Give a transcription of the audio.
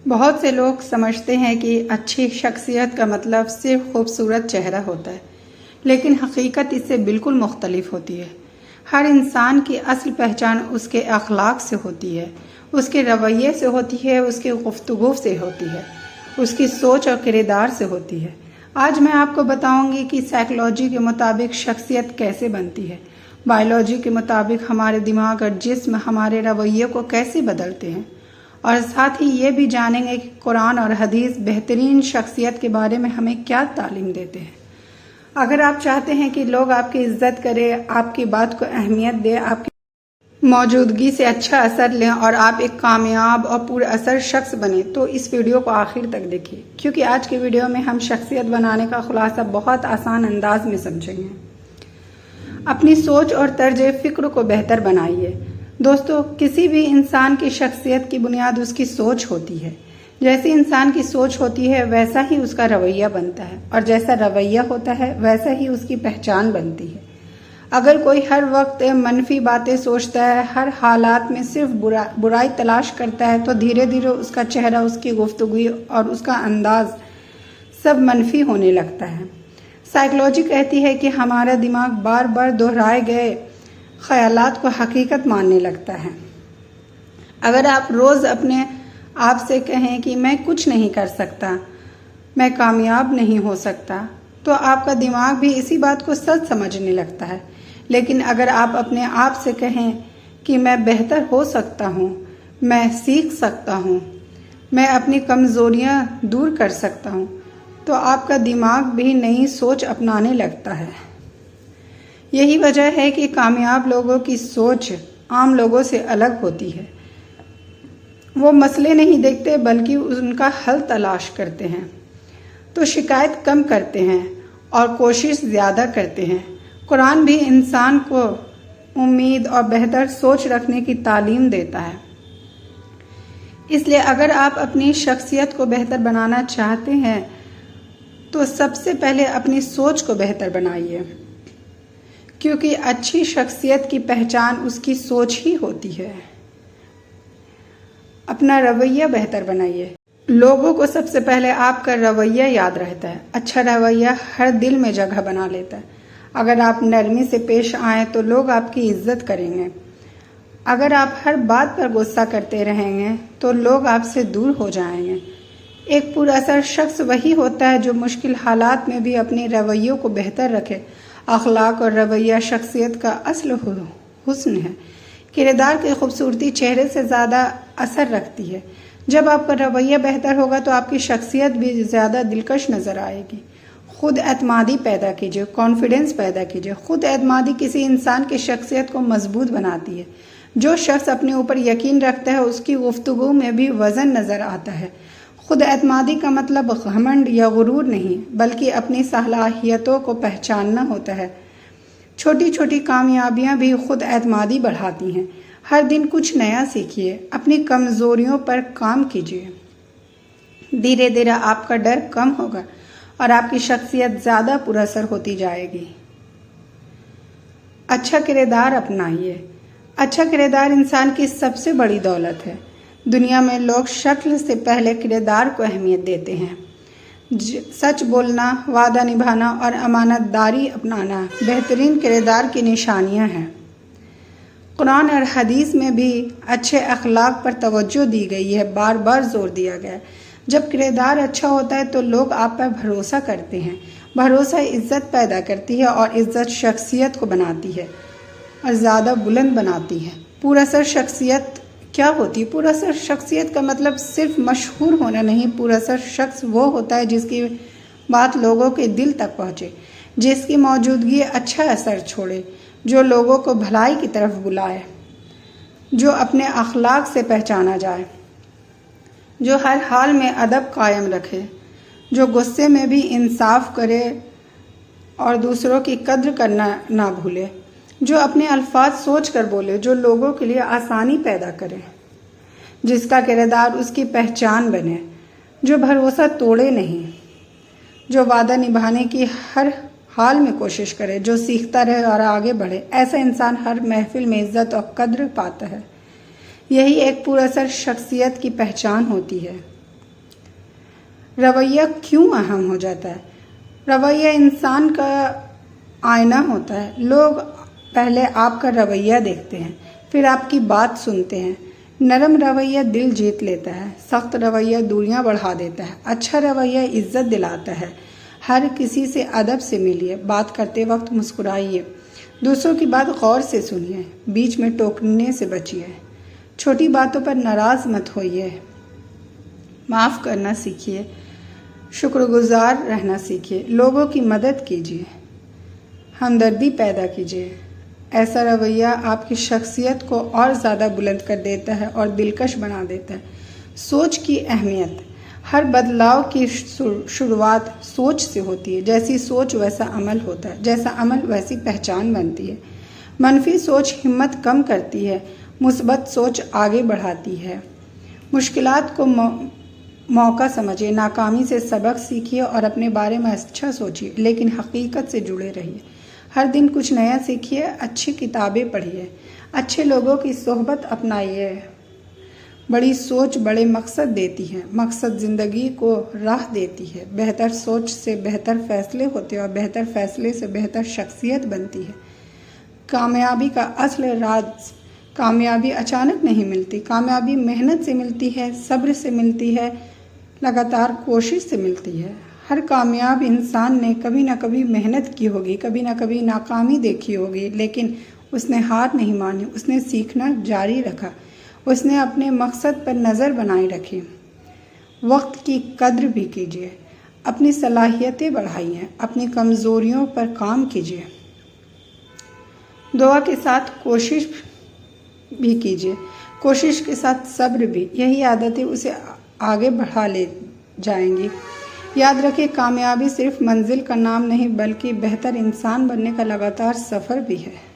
بہت سے لوگ سمجھتے ہیں کہ اچھی شخصیت کا مطلب صرف خوبصورت چہرہ ہوتا ہے، لیکن حقیقت اس سے بالکل مختلف ہوتی ہے۔ ہر انسان کی اصل پہچان اس کے اخلاق سے ہوتی ہے، اس کے رویے سے ہوتی ہے، اس کی گفتگو سے ہوتی ہے، اس کی سوچ اور کردار سے ہوتی ہے۔ آج میں آپ کو بتاؤں گی کہ سائیکالوجی کے مطابق شخصیت کیسے بنتی ہے، بائیولوجی کے مطابق ہمارے دماغ اور جسم ہمارے رویے کو کیسے بدلتے ہیں، اور ساتھ ہی یہ بھی جانیں گے کہ قرآن اور حدیث بہترین شخصیت کے بارے میں ہمیں کیا تعلیم دیتے ہیں۔ اگر آپ چاہتے ہیں کہ لوگ آپ کی عزت کریں، آپ کی بات کو اہمیت دیں، آپ کی موجودگی سے اچھا اثر لیں اور آپ ایک کامیاب اور پر اثر شخص بنیں، تو اس ویڈیو کو آخر تک دیکھیے، کیونکہ آج کی ویڈیو میں ہم شخصیت بنانے کا خلاصہ بہت آسان انداز میں سمجھیں گے۔ اپنی سوچ اور طرز فکر کو بہتر بنائیے۔ دوستو، کسی بھی انسان کی شخصیت کی بنیاد اس کی سوچ ہوتی ہے۔ جیسی انسان کی سوچ ہوتی ہے ویسا ہی اس کا رویہ بنتا ہے، اور جیسا رویہ ہوتا ہے ویسا ہی اس کی پہچان بنتی ہے۔ اگر کوئی ہر وقت منفی باتیں سوچتا ہے، ہر حالات میں صرف برائی تلاش کرتا ہے، تو دھیرے دھیرے اس کا چہرہ، اس کی گفتگو اور اس کا انداز سب منفی ہونے لگتا ہے۔ سائیکالوجی کہتی ہے کہ ہمارا دماغ بار بار دہرائے گئے خیالات کو حقیقت ماننے لگتا ہے۔ اگر آپ روز اپنے آپ سے کہیں کہ میں کچھ نہیں کر سکتا، میں کامیاب نہیں ہو سکتا، تو آپ کا دماغ بھی اسی بات کو سچ سمجھنے لگتا ہے۔ لیکن اگر آپ اپنے آپ سے کہیں کہ میں بہتر ہو سکتا ہوں، میں سیکھ سکتا ہوں، میں اپنی کمزوریاں دور کر سکتا ہوں، تو آپ کا دماغ بھی نئی سوچ اپنانے لگتا ہے۔ یہی وجہ ہے کہ کامیاب لوگوں کی سوچ عام لوگوں سے الگ ہوتی ہے۔ وہ مسئلے نہیں دیکھتے بلکہ ان کا حل تلاش کرتے ہیں، تو شکایت کم کرتے ہیں اور کوشش زیادہ کرتے ہیں۔ قرآن بھی انسان کو امید اور بہتر سوچ رکھنے کی تعلیم دیتا ہے۔ اس لیے اگر آپ اپنی شخصیت کو بہتر بنانا چاہتے ہیں تو سب سے پہلے اپنی سوچ کو بہتر بنائیے، کیونکہ اچھی شخصیت کی پہچان اس کی سوچ ہی ہوتی ہے۔ اپنا رویہ بہتر بنائیے۔ لوگوں کو سب سے پہلے آپ کا رویہ یاد رہتا ہے۔ اچھا رویہ ہر دل میں جگہ بنا لیتا ہے۔ اگر آپ نرمی سے پیش آئیں تو لوگ آپ کی عزت کریں گے۔ اگر آپ ہر بات پر غصہ کرتے رہیں گے تو لوگ آپ سے دور ہو جائیں گے۔ ایک پر اثر شخص وہی ہوتا ہے جو مشکل حالات میں بھی اپنے رویوں کو بہتر رکھے۔ اخلاق اور رویہ شخصیت کا اصل حسن ہے۔ کردار کی خوبصورتی چہرے سے زیادہ اثر رکھتی ہے۔ جب آپ کا رویہ بہتر ہوگا تو آپ کی شخصیت بھی زیادہ دلکش نظر آئے گی۔ خود اعتمادی پیدا کیجیے، کانفیڈنس پیدا کیجیے۔ خود اعتمادی کسی انسان کی شخصیت کو مضبوط بناتی ہے۔ جو شخص اپنے اوپر یقین رکھتا ہے اس کی گفتگو میں بھی وزن نظر آتا ہے۔ خود اعتمادی کا مطلب گھمنڈ یا غرور نہیں، بلکہ اپنی صلاحیتوں کو پہچاننا ہوتا ہے۔ چھوٹی چھوٹی کامیابیاں بھی خود اعتمادی بڑھاتی ہیں۔ ہر دن کچھ نیا سیکھیے، اپنی کمزوریوں پر کام کیجیے۔ دھیرے دھیرے آپ کا ڈر کم ہوگا اور آپ کی شخصیت زیادہ پر اثر ہوتی جائے گی۔ اچھا کردار اپنائیے۔ اچھا کردار انسان کی سب سے بڑی دولت ہے۔ دنیا میں لوگ شکل سے پہلے کردار کو اہمیت دیتے ہیں۔ سچ بولنا، وعدہ نبھانا اور امانت داری اپنانا بہترین کردار کی نشانیاں ہیں۔ قرآن اور حدیث میں بھی اچھے اخلاق پر توجہ دی گئی ہے، بار بار زور دیا گیا ہے۔ جب کردار اچھا ہوتا ہے تو لوگ آپ پر بھروسہ کرتے ہیں۔ بھروسہ عزت پیدا کرتی ہے اور عزت شخصیت کو بناتی ہے اور زیادہ بلند بناتی ہے۔ پر اثر شخصیت کیا ہوتی ہے؟ پر اثر شخصیت کا مطلب صرف مشہور ہونا نہیں۔ پر اثر شخص وہ ہوتا ہے جس کی بات لوگوں کے دل تک پہنچے، جس کی موجودگی اچھا اثر چھوڑے، جو لوگوں کو بھلائی کی طرف بلائے، جو اپنے اخلاق سے پہچانا جائے، جو ہر حال میں ادب قائم رکھے، جو غصے میں بھی انصاف کرے اور دوسروں کی قدر کرنا نہ بھولے، جو اپنے الفاظ سوچ کر بولے، جو لوگوں کے لیے آسانی پیدا کرے، جس کا کردار اس کی پہچان بنے، جو بھروسہ توڑے نہیں، جو وعدہ نبھانے کی ہر حال میں کوشش کرے، جو سیکھتا رہے اور آگے بڑھے۔ ایسا انسان ہر محفل میں عزت اور قدر پاتا ہے۔ یہی ایک پر اثر شخصیت کی پہچان ہوتی ہے۔ رویہ کیوں اہم ہو جاتا ہے؟ رویہ انسان کا آئینہ ہوتا ہے۔ لوگ پہلے آپ کا رویہ دیکھتے ہیں، پھر آپ کی بات سنتے ہیں۔ نرم رویہ دل جیت لیتا ہے، سخت رویہ دوریاں بڑھا دیتا ہے، اچھا رویہ عزت دلاتا ہے۔ ہر کسی سے ادب سے ملیے، بات کرتے وقت مسکرائیے، دوسروں کی بات غور سے سنیے، بیچ میں ٹوکنے سے بچیے، چھوٹی باتوں پر ناراض مت ہوئیے، معاف کرنا سیکھیے، شکر گزار رہنا سیکھیے، لوگوں کی مدد کیجیے، ہمدردی پیدا کیجیے۔ ایسا رویہ آپ کی شخصیت کو اور زیادہ بلند کر دیتا ہے اور دلکش بنا دیتا ہے۔ سوچ کی اہمیت۔ ہر بدلاؤ کی شروعات سوچ سے ہوتی ہے۔ جیسی سوچ ویسا عمل ہوتا ہے، جیسا عمل ویسی پہچان بنتی ہے۔ منفی سوچ ہمت کم کرتی ہے، مثبت سوچ آگے بڑھاتی ہے۔ مشکلات کو موقع سمجھیے، ناکامی سے سبق سیکھیے اور اپنے بارے میں اچھا سوچیے، لیکن حقیقت سے جڑے رہیے۔ ہر دن کچھ نیا سیکھیے، اچھی کتابیں پڑھیے، اچھے لوگوں کی صحبت اپنائیے۔ بڑی سوچ بڑے مقصد دیتی ہے، مقصد زندگی کو راہ دیتی ہے۔ بہتر سوچ سے بہتر فیصلے ہوتے ہیں اور بہتر فیصلے سے بہتر شخصیت بنتی ہے۔ کامیابی کا اصل راز، کامیابی اچانک نہیں ملتی، کامیابی محنت سے ملتی ہے، صبر سے ملتی ہے، لگاتار کوشش سے ملتی ہے۔ ہر کامیاب انسان نے کبھی نہ کبھی محنت کی ہوگی، کبھی نہ کبھی ناکامی دیکھی ہوگی، لیکن اس نے ہار نہیں مانی، اس نے سیکھنا جاری رکھا، اس نے اپنے مقصد پر نظر بنائے رکھی۔ وقت کی قدر بھی کیجیے، اپنی صلاحیتیں بڑھائیے، اپنی کمزوریوں پر کام کیجیے، دعا کے ساتھ کوشش بھی کیجیے، کوشش کے ساتھ صبر بھی۔ یہی عادتیں اسے آگے بڑھا لے جائیں گی۔ یاد رکھیں، کامیابی صرف منزل کا نام نہیں بلکہ بہتر انسان بننے کا لگاتار سفر بھی ہے۔